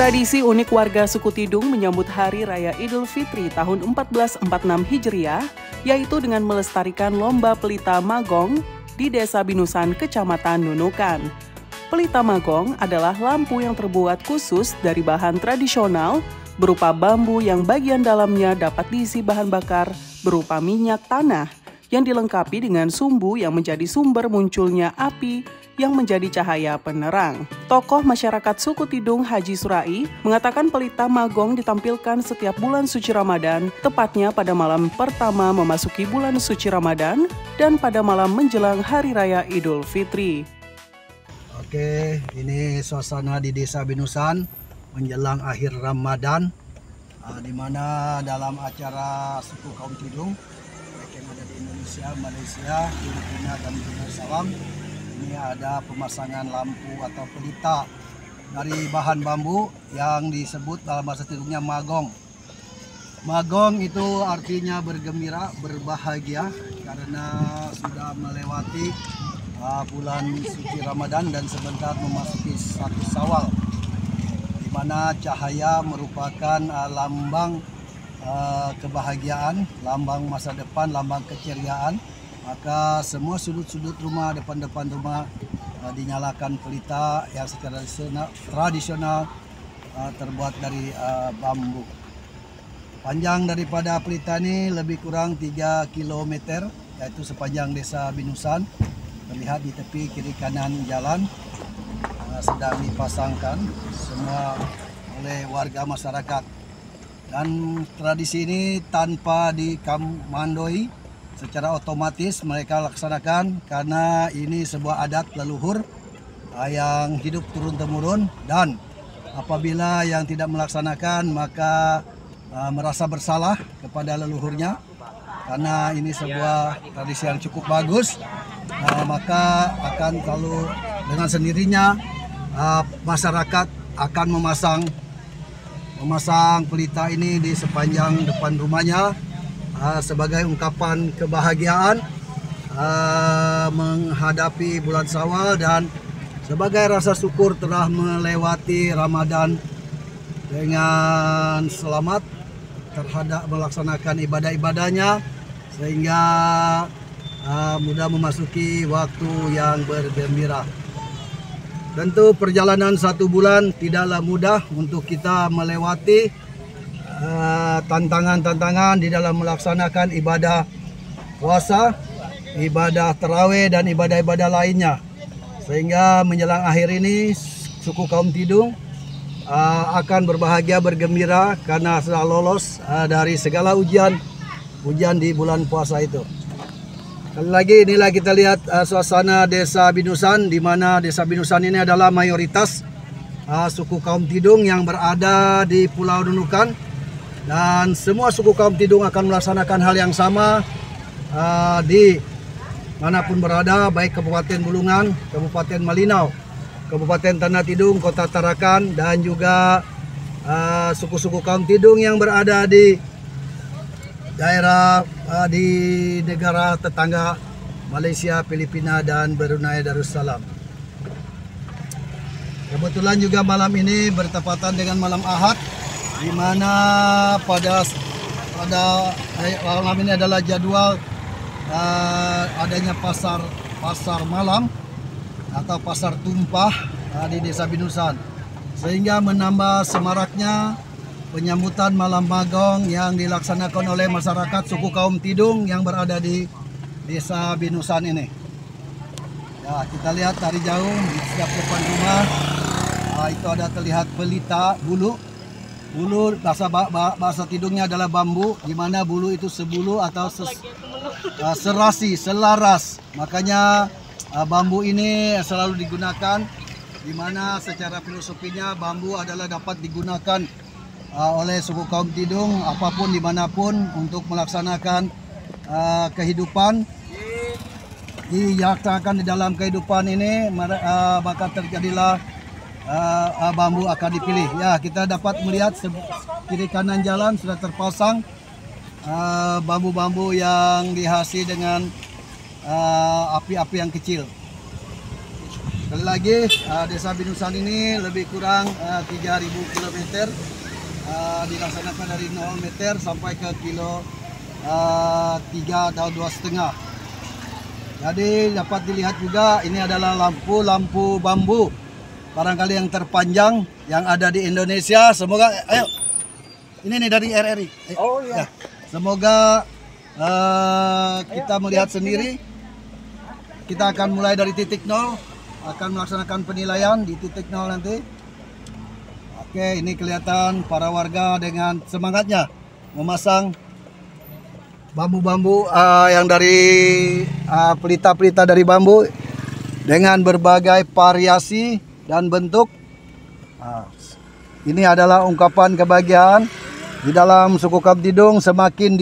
Tradisi unik warga suku Tidung menyambut Hari Raya Idul Fitri tahun 1446 Hijriah, yaitu dengan melestarikan lomba pelita magong di Desa Binusan, Kecamatan Nunukan. Pelita magong adalah lampu yang terbuat khusus dari bahan tradisional berupa bambu yang bagian dalamnya dapat diisi bahan bakar berupa minyak tanah yang dilengkapi dengan sumbu yang menjadi sumber munculnya api yang menjadi cahaya penerang. Tokoh masyarakat suku Tidung Haji Surai mengatakan pelita magong ditampilkan setiap bulan suci Ramadan, tepatnya pada malam pertama memasuki bulan suci Ramadan dan pada malam menjelang Hari Raya Idul Fitri. Oke, ini suasana di Desa Binusan menjelang akhir Ramadan, di mana dalam acara suku kaum Tidung yang ada di Indonesia, Malaysia, Filipina, dan Darussalam. Ini ada pemasangan lampu atau pelita dari bahan bambu yang disebut dalam bahasa Tidungnya magong. Magong itu artinya bergembira, berbahagia karena sudah melewati bulan suci Ramadan dan sebentar memasuki 1 Syawal, di mana cahaya merupakan lambang kebahagiaan, lambang masa depan, lambang keceriaan. Maka semua sudut-sudut rumah, depan-depan rumah dinyalakan pelita yang secara tradisional terbuat dari bambu. Panjang daripada pelita ini lebih kurang 3 km, yaitu sepanjang Desa Binusan. Terlihat di tepi kiri kanan jalan sedang dipasangkan semua oleh warga masyarakat. Dan tradisi ini tanpa dikomandoi, secara otomatis mereka laksanakan karena ini sebuah adat leluhur yang hidup turun-temurun, dan apabila yang tidak melaksanakan maka merasa bersalah kepada leluhurnya karena ini sebuah tradisi yang cukup bagus, maka akan kalau dengan sendirinya masyarakat akan memasang pelita ini di sepanjang depan rumahnya sebagai ungkapan kebahagiaan menghadapi bulan Syawal dan sebagai rasa syukur telah melewati Ramadan dengan selamat terhadap melaksanakan ibadah-ibadahnya sehingga mudah memasuki waktu yang bergembira. Tentu perjalanan 1 bulan tidaklah mudah untuk kita melewati tantangan-tantangan di dalam melaksanakan ibadah puasa, ibadah tarawih, dan ibadah-ibadah lainnya. Sehingga menjelang akhir ini suku kaum Tidung akan berbahagia, bergembira karena sudah lolos dari segala ujian di bulan puasa itu. Sekali lagi inilah kita lihat suasana Desa Binusan, di mana Desa Binusan ini adalah mayoritas suku kaum Tidung yang berada di Pulau Nunukan. Dan semua suku kaum Tidung akan melaksanakan hal yang sama di manapun berada, baik Kabupaten Bulungan, Kabupaten Malinau, Kabupaten Tanah Tidung, Kota Tarakan, dan juga suku-suku kaum Tidung yang berada di daerah di negara tetangga Malaysia, Filipina, dan Brunei Darussalam. Kebetulan juga malam ini bertepatan dengan malam Ahad, di mana pada malam ini adalah jadwal adanya pasar malam atau pasar tumpah di Desa Binusan, sehingga menambah semaraknya penyambutan malam magong yang dilaksanakan oleh masyarakat suku kaum Tidung yang berada di Desa Binusan ini. Ya, kita lihat dari jauh di setiap depan rumah itu ada terlihat pelita bulu. Bulu bahasa Tidungnya adalah bambu, di mana bulu itu sebulu atau serasi, selaras. Makanya bambu ini selalu digunakan, di mana secara filosofinya bambu adalah dapat digunakan oleh suku kaum Tidung apapun dimanapun untuk melaksanakan kehidupan. Dilaksanakan di dalam kehidupan ini maka terjadilah bambu akan dipilih. Ya, kita dapat melihat kiri kanan jalan sudah terpasang bambu-bambu yang dihiasi dengan api-api yang kecil. Sekali lagi, Desa Binusan ini lebih kurang 3.000 km, dilaksanakan dari 0 meter sampai ke kilo 3 atau 2,5. Jadi dapat dilihat juga ini adalah lampu bambu barangkali yang terpanjang yang ada di Indonesia. Semoga, ayo, ini nih dari RRI. Oh iya. Ya. Semoga kita melihat sendiri. Kita akan mulai dari titik 0, akan melaksanakan penilaian di titik 0 nanti. Oke, ini kelihatan para warga dengan semangatnya memasang bambu-bambu yang dari pelita-pelita dari bambu dengan berbagai variasi dan bentuk. Ini adalah ungkapan kebahagiaan di dalam suku Kamtidung. Semakin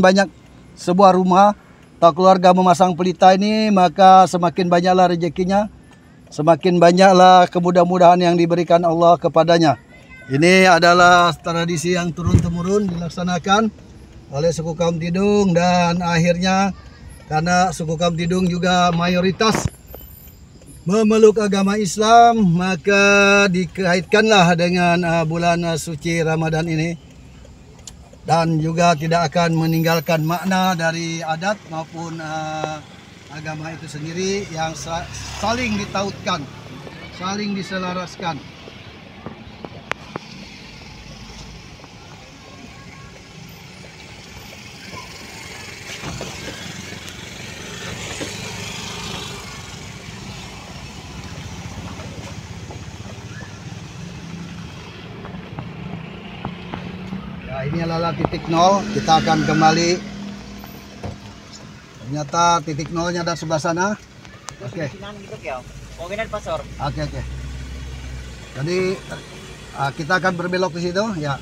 banyak sebuah rumah atau keluarga memasang pelita ini, maka semakin banyaklah rezekinya, semakin banyaklah kemudahan-mudahan yang diberikan Allah kepadanya. Ini adalah tradisi yang turun-temurun dilaksanakan oleh suku Kamtidung, dan akhirnya karena suku Kamtidung juga mayoritas memeluk agama Islam, maka dikaitkanlah dengan bulan suci Ramadan ini, dan juga tidak akan meninggalkan makna dari adat maupun agama itu sendiri yang saling ditautkan, saling diselaraskan. Nah, ini adalah titik 0. Kita akan kembali. Ternyata titik 0-nya ada sebelah sana. Oke. Oke. Jadi kita akan berbelok ke situ, ya.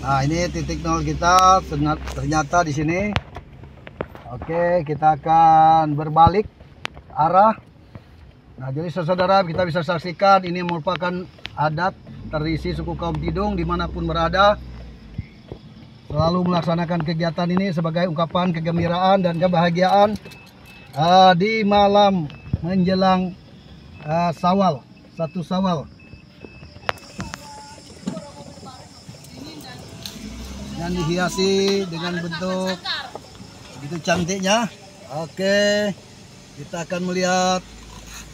Nah, ini titik 0 kita. Ternyata di sini. Oke, kita akan berbalik arah. Nah, jadi saudara, kita bisa saksikan ini merupakan adat tradisi suku Kamtidung dimanapun berada, selalu melaksanakan kegiatan ini sebagai ungkapan kegembiraan dan kebahagiaan di malam menjelang Syawal, 1 Syawal. Dan dihiasi dengan bentuk begitu cantiknya. Oke, kita akan melihat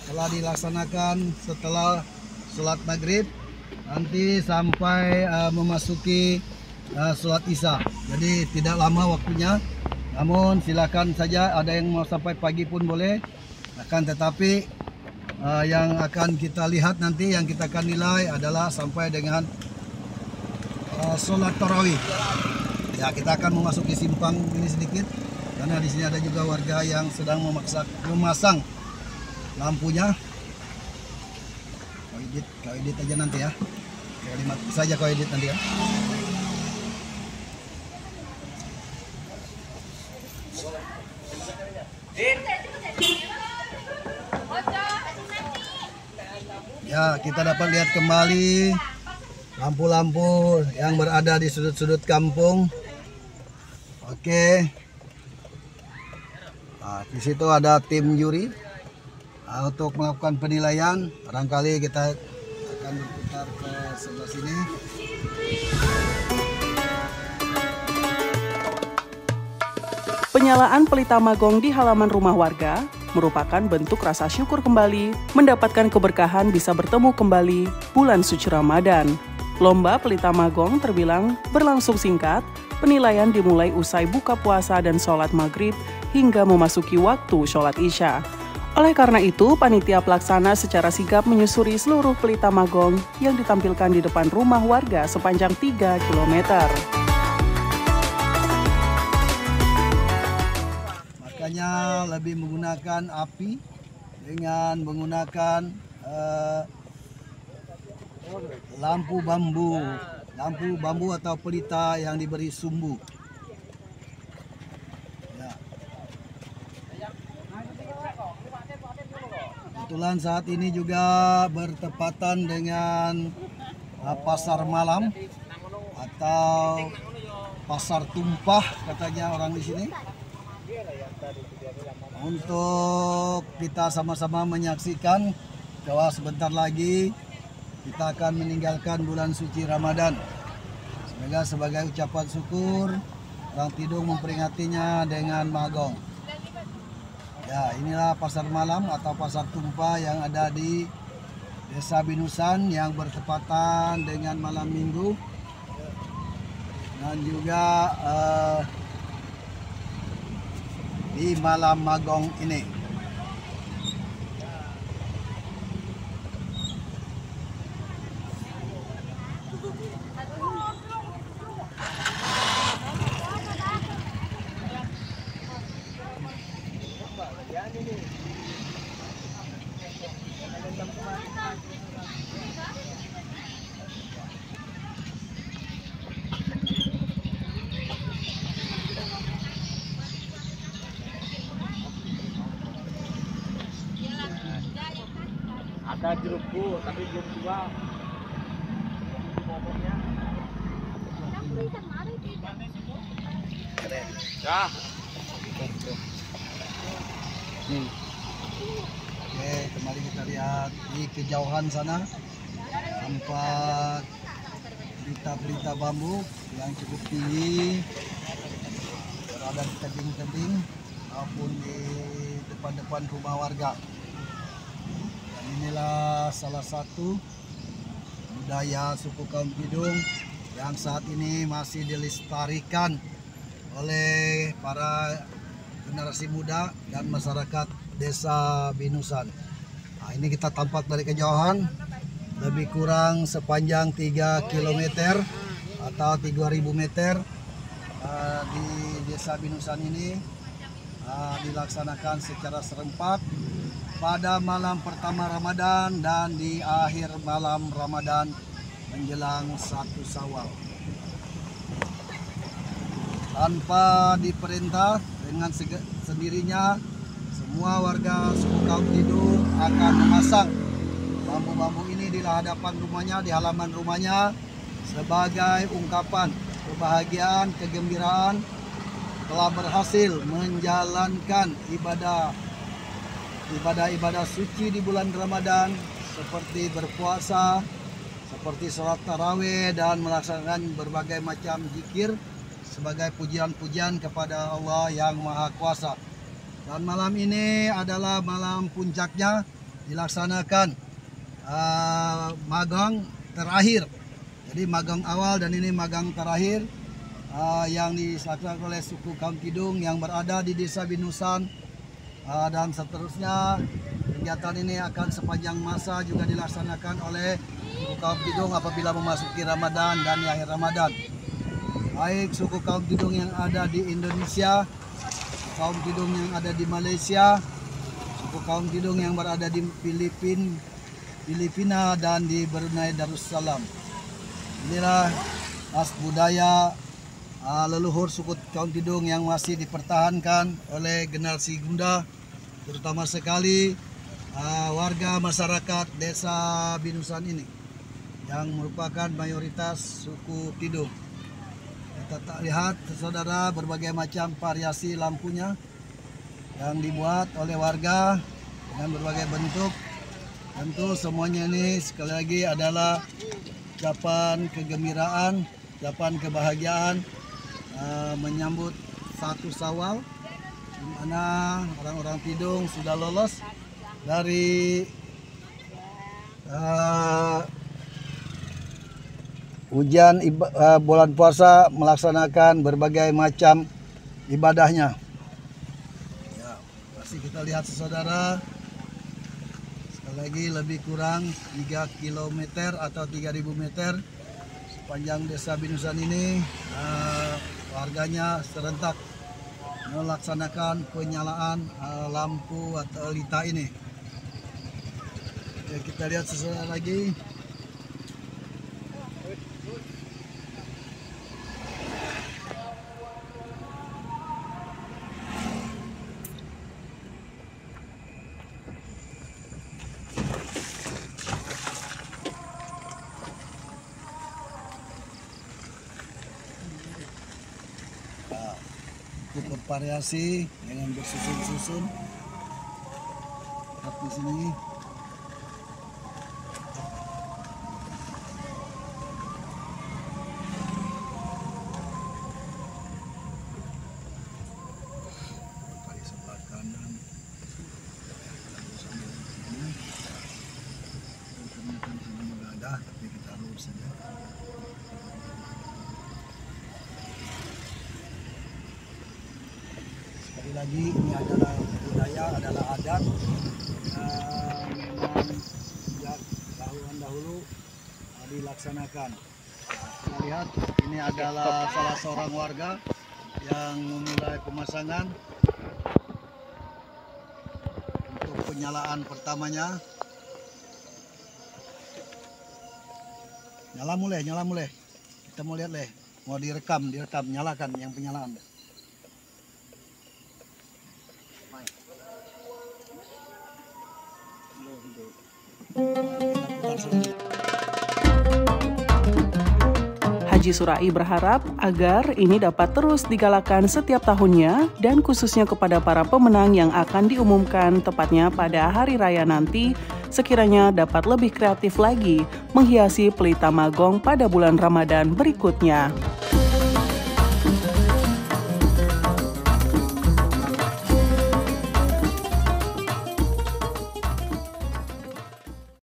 telah dilaksanakan setelah sholat maghrib nanti sampai memasuki sholat isya. Jadi tidak lama waktunya, namun silakan saja, ada yang mau sampai pagi pun boleh. Akan tetapi yang akan kita lihat nanti, yang kita akan nilai adalah sampai dengan sholat tarawih. Ya, kita akan memasuki simpang ini sedikit karena di sini ada juga warga yang sedang memasang lampunya. Kau edit aja nanti ya. Kalimat saja kau edit nanti ya. Ya, kita dapat lihat kembali lampu-lampu yang berada di sudut-sudut kampung. Oke. Nah, di situ ada tim juri untuk melakukan penilaian. Barangkali kita akan berputar ke sebelah sini. Penyalaan pelita magong di halaman rumah warga merupakan bentuk rasa syukur kembali, mendapatkan keberkahan bisa bertemu kembali bulan suci Ramadan. Lomba pelita magong terbilang berlangsung singkat, penilaian dimulai usai buka puasa dan sholat maghrib hingga memasuki waktu sholat isya. Oleh karena itu, panitia pelaksana secara sigap menyusuri seluruh pelita magong yang ditampilkan di depan rumah warga sepanjang 3 km. Makanya lebih menggunakan api dengan menggunakan lampu bambu atau pelita yang diberi sumbu. Ya. Kebetulan saat ini juga bertepatan dengan pasar malam atau pasar tumpah katanya orang di sini. untuk kita sama-sama menyaksikan bahwa sebentar lagi kita akan meninggalkan bulan suci Ramadan. Semoga sebagai ucapan syukur, orang Tidung memperingatinya dengan magong. Ya, inilah pasar malam atau pasar tumpah yang ada di Desa Binusan yang bertepatan dengan malam Minggu dan juga di malam magong ini. Ada jerukku tapi belum tua. Ya. Oke, kembali kita lihat di kejauhan sana tampak pelita-pelita bambu yang cukup tinggi berada di tebing-tebing maupun di depan-depan rumah warga. Dan inilah salah satu budaya suku kaum Tidung yang saat ini masih dilestarikan oleh para generasi muda dan masyarakat Desa Binusan. Nah, ini kita tampak dari kejauhan, lebih kurang sepanjang 3 km atau 3.000 meter di Desa Binusan ini dilaksanakan secara serempak pada malam pertama Ramadan dan di akhir malam Ramadan menjelang 1 Syawal. Tanpa diperintah, dengan sendirinya semua warga suku kaum Tidung akan memasang bambu-bambu ini di hadapan rumahnya, di halaman rumahnya sebagai ungkapan kebahagiaan, kegembiraan telah berhasil menjalankan ibadah suci di bulan Ramadan seperti berpuasa, seperti sholat tarawih dan melaksanakan berbagai macam zikir sebagai pujian-pujian kepada Allah yang Maha Kuasa. Dan malam ini adalah malam puncaknya dilaksanakan magang terakhir. Jadi magang awal dan ini magang terakhir yang dilaksanakan oleh suku kaum Tidung yang berada di Desa Binusan, dan seterusnya kegiatan ini akan sepanjang masa juga dilaksanakan oleh suku kaum Tidung apabila memasuki Ramadan dan di akhir Ramadan. Baik suku kaum Tidung yang ada di Indonesia, kaum Tidung yang ada di Malaysia, suku kaum Tidung yang berada di Filipina dan di Brunei Darussalam. Inilah khas budaya leluhur suku kaum Tidung yang masih dipertahankan oleh generasi muda, terutama sekali warga masyarakat Desa Binusan ini yang merupakan mayoritas suku Tidung. Kita tak lihat saudara berbagai macam variasi lampunya yang dibuat oleh warga dengan berbagai bentuk. Tentu semuanya ini sekali lagi adalah ucapan kegembiraan, ucapan kebahagiaan menyambut 1 Syawal, di mana orang-orang Tidung sudah lolos dari ujian bulan puasa melaksanakan berbagai macam ibadahnya. Ya, masih kita lihat saudara, sekali lagi lebih kurang 3 km atau 3.000 meter sepanjang Desa Binusan ini. Warganya serentak melaksanakan penyalaan lampu atau lita ini. Oke, kita lihat sesuatu lagi. cukup bervariasi dengan bersusun-susun. Lihat di sini. Di sebelah kanan. Ternyata di sini juga ada, tapi kita lurus saja. Sekali lagi, ini adalah budaya, adalah adat yang memang sejak tahun dahulu dilaksanakan. Kita lihat, ini adalah salah seorang warga yang memulai pemasangan untuk penyalaan pertamanya. Nyala mulai. Kita mau lihat leh, mau direkam, nyalakan yang penyalaan. Haji Surai berharap agar ini dapat terus digalakan setiap tahunnya dan khususnya kepada para pemenang yang akan diumumkan tepatnya pada hari raya nanti, sekiranya dapat lebih kreatif lagi menghiasi pelita Magong pada bulan Ramadan berikutnya.